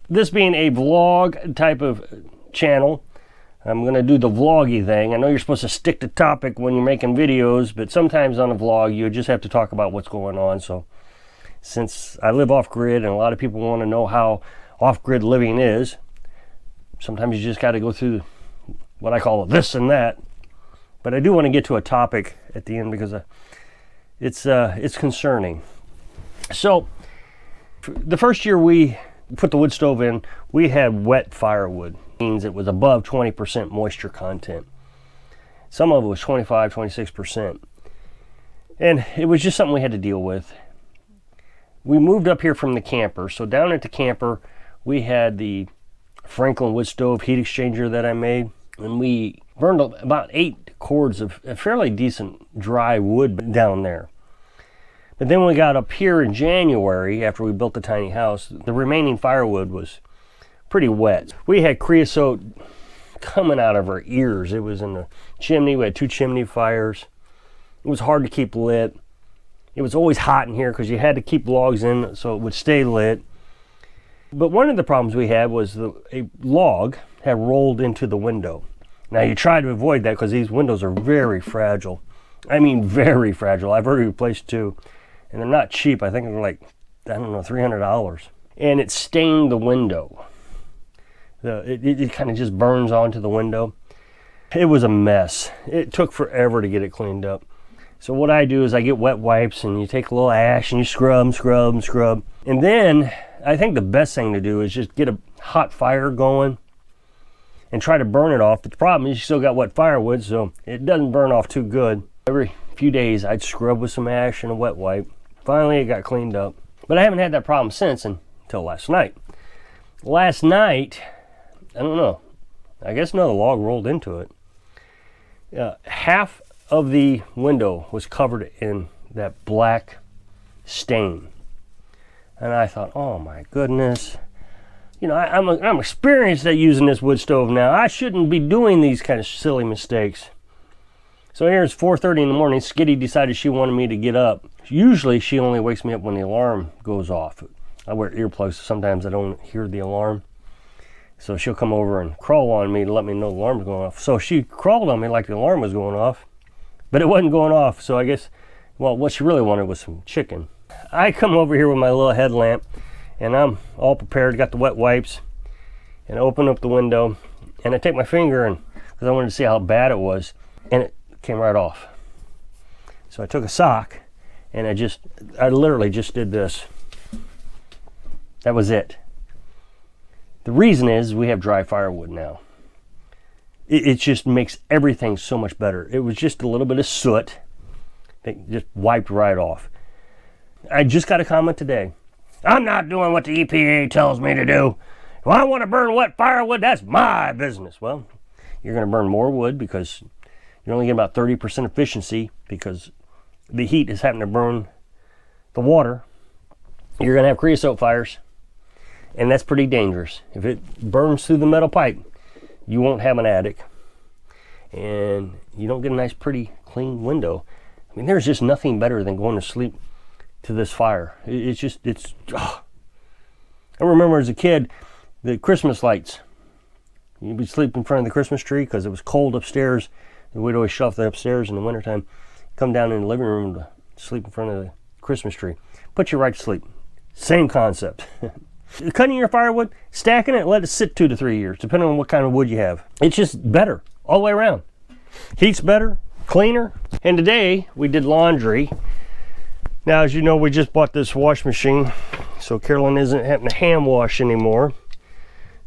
this being a vlog type of channel, I'm going to do the vloggy thing. I know you're supposed to stick to topic when you're making videos, but sometimes on a vlog you just have to talk about what's going on. So since I live off-grid and a lot of people want to know how off-grid living is, sometimes you just got to go through what I call this and that. But I do want to get to a topic at the end because it's concerning. So the first year we put the wood stove in, we had wet firewood. Means it was above 20% moisture content. Some of it was 25, 26%. And it was just something we had to deal with. We moved up here from the camper. So down at the camper, we had the Franklin wood stove heat exchanger that I made. And we burned about 8 cords of a fairly decent dry wood down there. But then when we got up here in January, after we built the tiny house, the remaining firewood was pretty wet. We had creosote coming out of our ears. It was in the chimney. We had 2 chimney fires. It was hard to keep lit. It was always hot in here because you had to keep logs in so it would stay lit. But one of the problems we had was a log had rolled into the window. Now you try to avoid that because these windows are very fragile. I mean very fragile. I've already replaced 2 and they're not cheap. I think they're like, I don't know, $300. And it stained the window. It kind of just burns onto the window. It was a mess. It took forever to get it cleaned up. So what I do is I get wet wipes and you take a little ash and you scrub. And then I think the best thing to do is just get a hot fire going and try to burn it off. But the problem is you still got wet firewood, so it doesn't burn off too good. Every few days I'd scrub with some ash and a wet wipe. Finally it got cleaned up. But I haven't had that problem since until last night. Last night, I don't know, I guess another log rolled into it. Half of the window was covered in that black stain. And I thought, oh my goodness. You know, I'm experienced at using this wood stove now. I shouldn't be doing these kind of silly mistakes. So here's 4:30 in the morning. Skitty decided she wanted me to get up. Usually she only wakes me up when the alarm goes off. I wear earplugs, so sometimes I don't hear the alarm. So she'll come over and crawl on me to let me know the alarm's going off. So she crawled on me like the alarm was going off, but it wasn't going off. So I guess, well, what she really wanted was some chicken. I come over here with my little headlamp and I'm all prepared, got the wet wipes, and I open up the window and I take my finger and, because I wanted to see how bad it was, and it came right off. So I took a sock and I literally just did this. That was it. The reason is we have dry firewood now. It just makes everything so much better. It was just a little bit of soot that just wiped right off. I just got a comment today. I'm not doing what the EPA tells me to do. If I want to burn wet firewood, that's my business. Well, you're going to burn more wood because you're only getting about 30% efficiency because the heat is having to burn the water. You're going to have creosote fires. And that's pretty dangerous. If it burns through the metal pipe, you won't have an attic. And you don't get a nice, pretty, clean window. I mean, there's just nothing better than going to sleep to this fire. I remember as a kid, the Christmas lights. You'd be sleeping in front of the Christmas tree because it was cold upstairs. And we'd always shove that upstairs in the wintertime. Come down in the living room to sleep in front of the Christmas tree. Put you right to sleep. Same concept. Cutting your firewood, stacking it, let it sit 2 to 3 years, depending on what kind of wood you have. It's just better all the way around. Heat's better, cleaner. And today we did laundry. Now, as you know, we just bought this wash machine, so Carolyn isn't having to hand wash anymore.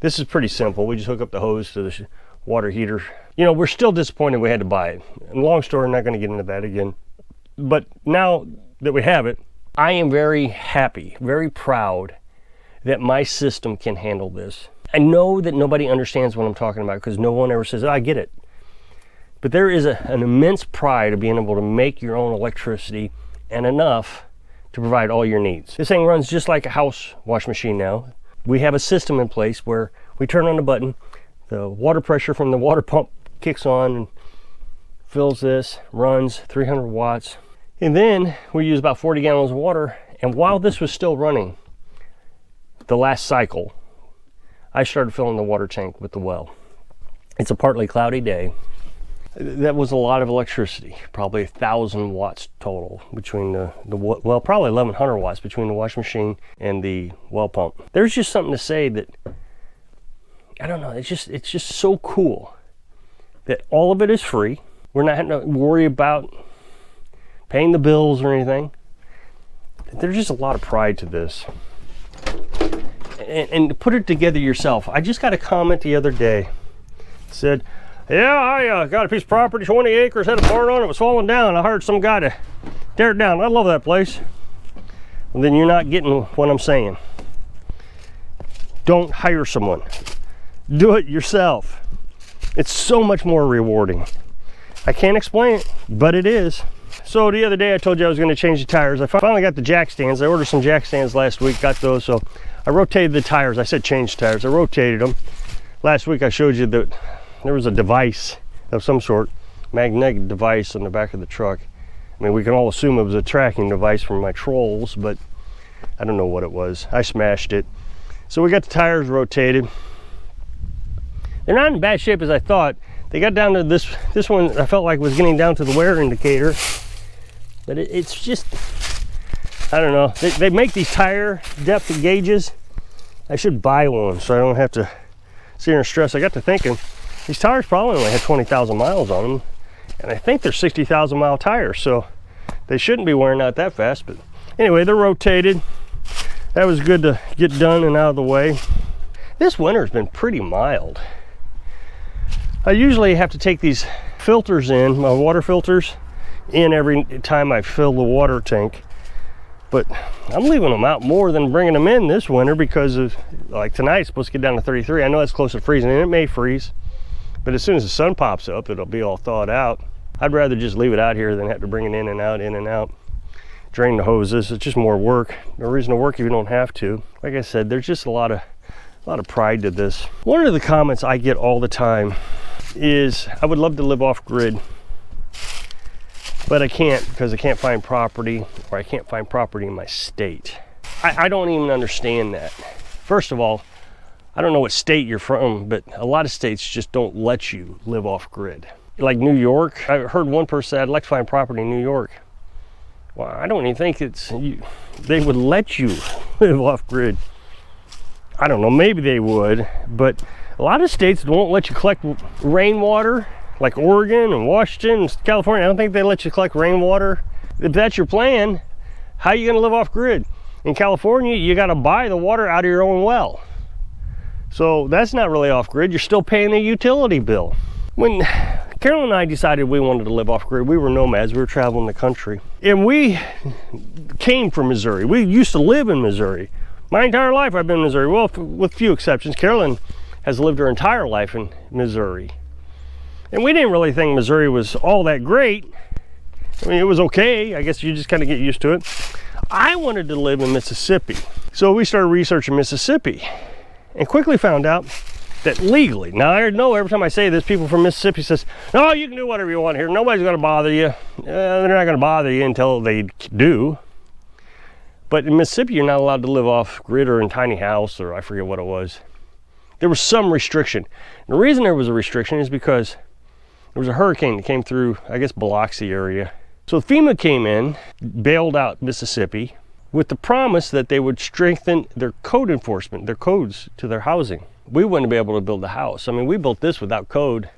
This is pretty simple. We just hook up the hose to the water heater. You know, we're still disappointed we had to buy it. And long story, I'm not going to get into that again. But now that we have it, I am very happy, very proud that my system can handle this. I know that nobody understands what I'm talking about because no one ever says, oh, I get it. But there is an immense pride of being able to make your own electricity and enough to provide all your needs. This thing runs just like a house wash machine now. We have a system in place where we turn on the button, the water pressure from the water pump kicks on and fills this, runs 300 watts. And then we use about 40 gallons of water. And while this was still running, the last cycle, I started filling the water tank with the well. It's a partly cloudy day. That was a lot of electricity, probably 1,000 watts total between well, probably 1,100 watts between the washing machine and the well pump. There's just something to say that, I don't know, it's just so cool that all of it is free. We're not having to worry about paying the bills or anything. There's just a lot of pride to this. And to put it together yourself, I just got a comment the other day. It said, yeah, I got a piece of property, 20 acres, had a barn on it, was falling down. I hired some guy to tear it down. I love that place. Well, then you're not getting what I'm saying. Don't hire someone. Do it yourself. It's so much more rewarding. I can't explain it, but it is. So the other day I told you I was going to change the tires. I finally got the jack stands. I ordered some jack stands last week, got those. So I rotated the tires. I said change tires. I rotated them. Last week I showed you that there was a device of some sort, magnetic device on the back of the truck. I mean, we can all assume it was a tracking device from my trolls, but I don't know what it was. I smashed it. So we got the tires rotated. They're not in bad shape as I thought. They got down to this one, I felt like was getting down to the wear indicator. But it's just, I don't know. They make these tire depth gauges. I should buy one so I don't have to sit here and stress. I got to thinking, these tires probably only had 20,000 miles on them. And I think they're 60,000 mile tires, so they shouldn't be wearing out that fast. But anyway, they're rotated. That was good to get done and out of the way. This winter's been pretty mild. I usually have to take these filters in, my water filters, in every time I fill the water tank. But I'm leaving them out more than bringing them in this winter because of, like tonight, it's supposed to get down to 33. I know it's close to freezing, and it may freeze. But as soon as the sun pops up, it'll be all thawed out. I'd rather just leave it out here than have to bring it in and out. Drain the hoses, it's just more work. No reason to work if you don't have to. Like I said, there's just a lot of pride to this. One of the comments I get all the time is, I would love to live off grid, but I can't because I can't find property, or I can't find property in my state. I don't even understand that. First of all, I don't know what state you're from, but a lot of states just don't let you live off grid. Like New York, I heard one person say, I'd like to find property in New York. Well, I don't even think they would let you live off grid. I don't know, maybe they would, but a lot of states won't let you collect rainwater, like Oregon and Washington and California. I don't think they let you collect rainwater. If that's your plan, how are you gonna live off grid? In California, you gotta buy the water out of your own well. So that's not really off grid, you're still paying a utility bill. When Carolyn and I decided we wanted to live off grid, we were nomads, we were traveling the country. And we came from Missouri. We used to live in Missouri. My entire life I've been in Missouri, well, with few exceptions. Carolyn has lived her entire life in Missouri. And we didn't really think Missouri was all that great. I mean, it was okay. I guess you just kind of get used to it. I wanted to live in Mississippi. So we started researching Mississippi and quickly found out that legally, now I know every time I say this, people from Mississippi says, no, you can do whatever you want here. Nobody's gonna bother you. They're not gonna bother you until they do. But in Mississippi, you're not allowed to live off grid or in tiny house, or I forget what it was. There was some restriction. And the reason there was a restriction is because there was a hurricane that came through, I guess, Biloxi area. So FEMA came in, bailed out Mississippi with the promise that they would strengthen their code enforcement, their codes to their housing. We wouldn't be able to build a house. I mean, we built this without code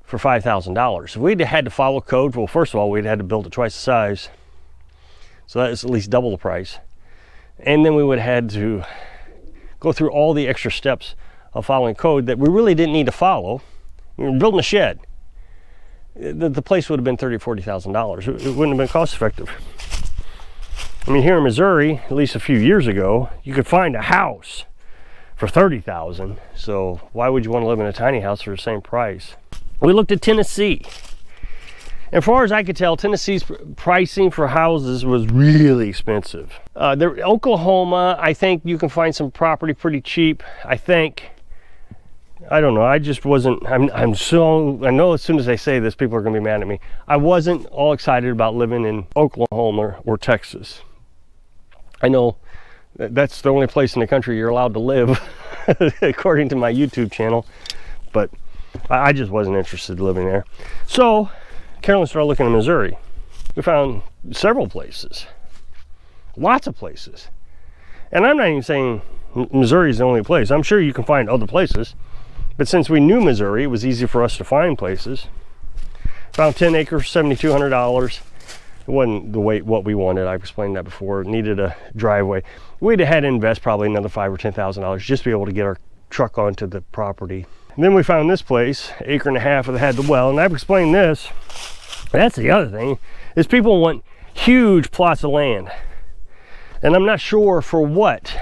for $5,000. If we'd had to follow code, well, first of all, we'd had to build it twice the size. So that's at least double the price. And then we would have had to go through all the extra steps of following code that we really didn't need to follow. We were building a shed. The place would have been $30,000 to $40,000. It wouldn't have been cost effective. I mean, here in Missouri, at least a few years ago, you could find a house for $30,000. So why would you want to live in a tiny house for the same price? We looked at Tennessee. And as far as I could tell, Tennessee's pricing for houses was really expensive. Oklahoma, I think you can find some property pretty cheap. I don't know, I just wasn't, I know as soon as I say this, people are gonna be mad at me. I wasn't all excited about living in Oklahoma or Texas. I know that's the only place in the country you're allowed to live. according to my YouTube channel, but I just wasn't interested in living there. So Carolyn started looking in Missouri. We found several places, lots of places. And I'm not even saying Missouri is the only place. I'm sure you can find other places, but since we knew Missouri, it was easy for us to find places. Found 10 acres, $7,200. It wasn't the way what we wanted. I explained that before. It needed a driveway. We'd have had to invest probably another $5,000 or $10,000 just to be able to get our truck onto the property. And then we found this place, 1.5 acres that had the well. And I've explained this. That's the other thing, is people want huge plots of land. And I'm not sure for what.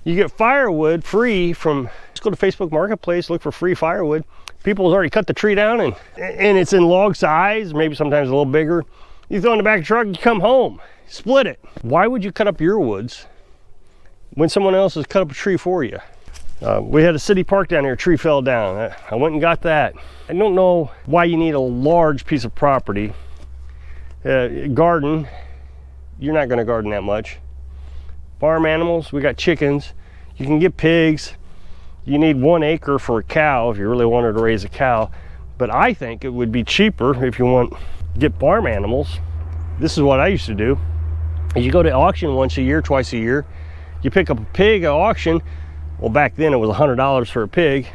You get firewood free from, just go to Facebook Marketplace, look for free firewood. People have already cut the tree down and it's in log size, maybe sometimes a little bigger. You throw it in the back of the truck, you come home, split it. Why would you cut up your woods when someone else has cut up a tree for you? We had a city park down here, a tree fell down. I went and got that. I don't know why you need a large piece of property. Garden, you're not gonna garden that much. Farm animals, we got chickens. You can get pigs. You need 1 acre for a cow if you really wanted to raise a cow. But I think it would be cheaper if you want get farm animals. This is what I used to do. You go to auction once a year, twice a year. You pick up a pig at auction. Well, back then it was $100 for a pig.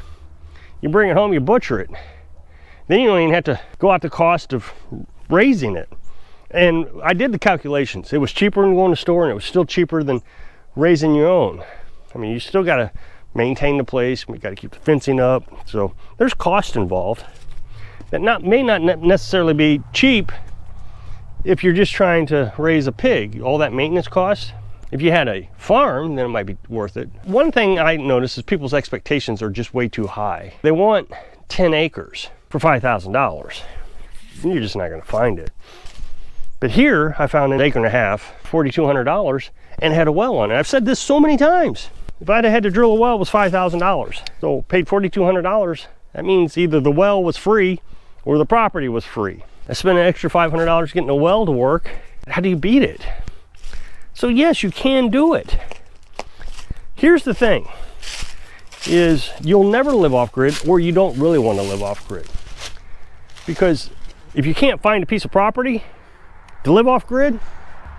You bring it home, you butcher it. Then you don't even have to go out the cost of raising it. And I did the calculations. It was cheaper than going to the store, and it was still cheaper than raising your own. I mean, you still got to maintain the place. You got to keep the fencing up. So there's cost involved that may not necessarily be cheap if you're just trying to raise a pig. All that maintenance cost. If you had a farm, then it might be worth it. One thing I notice is people's expectations are just way too high. They want 10 acres for $5,000. You're just not going to find it. But here I found 1.5 acres, $4,200, and had a well on it. I've said this so many times. If I'd have had to drill a well, it was $5,000. So paid $4,200. That means either the well was free or the property was free. I spent an extra $500 getting a well to work. How do you beat it? So yes, you can do it. Here's the thing, is you'll never live off grid, or you don't really want to live off grid. Because if you can't find a piece of property to live off grid,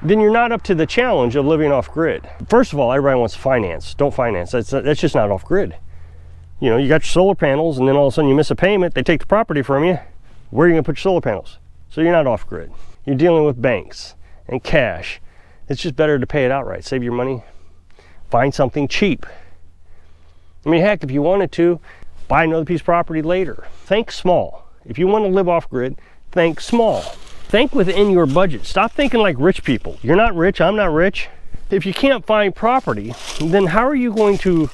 then you're not up to the challenge of living off grid. First of all, everybody wants to finance. Don't finance. That's just not off grid. You know, you got your solar panels, and then all of a sudden you miss a payment, they take the property from you. Where are you gonna put your solar panels? So you're not off grid. You're dealing with banks and cash. It's just better to pay it outright. Save your money, find something cheap. I mean, heck, if you wanted to, buy another piece of property later. Think small. If you want to live off grid, think small. Think within your budget. Stop thinking like rich people. You're not rich, I'm not rich. If you can't find property, then how are you going to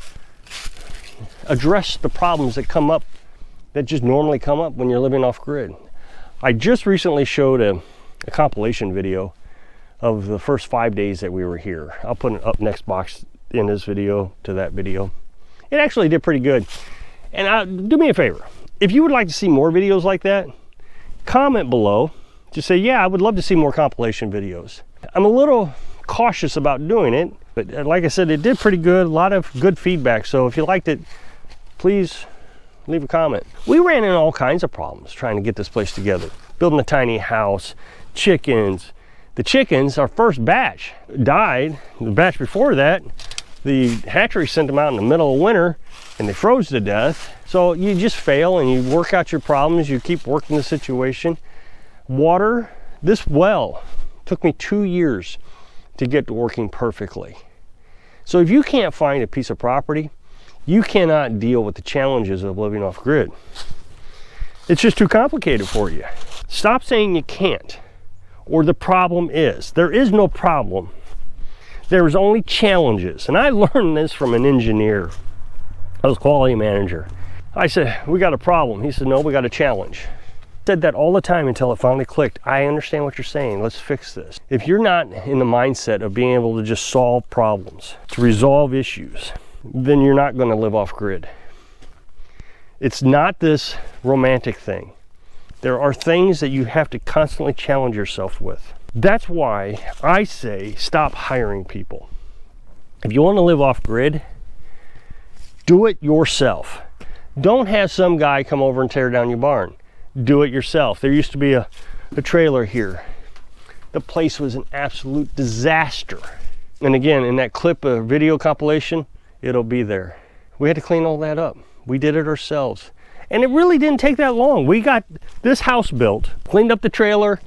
address the problems that come up, that just normally come up when you're living off grid? I just recently showed a compilation video of the first 5 days that we were here. I'll put an up next box in this video to that video. It actually did pretty good. And do me a favor. If you would like to see more videos like that, comment below. Just say, yeah, I would love to see more compilation videos. I'm a little cautious about doing it, but like I said, it did pretty good. A lot of good feedback. So if you liked it, please leave a comment. We ran into all kinds of problems trying to get this place together. Building a tiny house, chickens. The chickens, our first batch, died. The batch before that, the hatchery sent them out in the middle of winter and they froze to death. So you just fail and you work out your problems. You keep working the situation. Water, this well took me 2 years to get to working perfectly. So if you can't find a piece of property, you cannot deal with the challenges of living off grid. It's just too complicated for you. Stop saying you can't, or the problem is. There is no problem. There's only challenges. And I learned this from an engineer. I was quality manager. I said, we got a problem. He said, no, we got a challenge. I said that all the time until it finally clicked. I understand what you're saying. Let's fix this. If you're not in the mindset of being able to just solve problems, to resolve issues, then you're not going to live off grid. It's not this romantic thing. There are things that you have to constantly challenge yourself with. That's why I say stop hiring people. If you want to live off grid, Do it yourself. Don't have some guy come over and tear down your barn. Do it yourself. There used to be a trailer here. The place was an absolute disaster. And again, in that clip of video compilation, it'll be there. We had to clean all that up. We did it ourselves. And it really didn't take that long. We got this house built, cleaned up the trailer,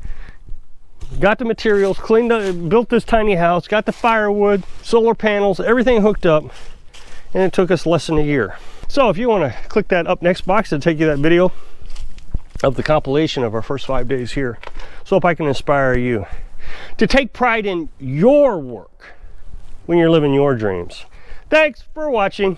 got the materials, built this tiny house, got the firewood, solar panels, everything hooked up, and it took us less than a year. So if you want to click that up next box, it'll take you that video of the compilation of our first 5 days here. So hope I can inspire you to take pride in your work when you're living your dreams. Thanks for watching.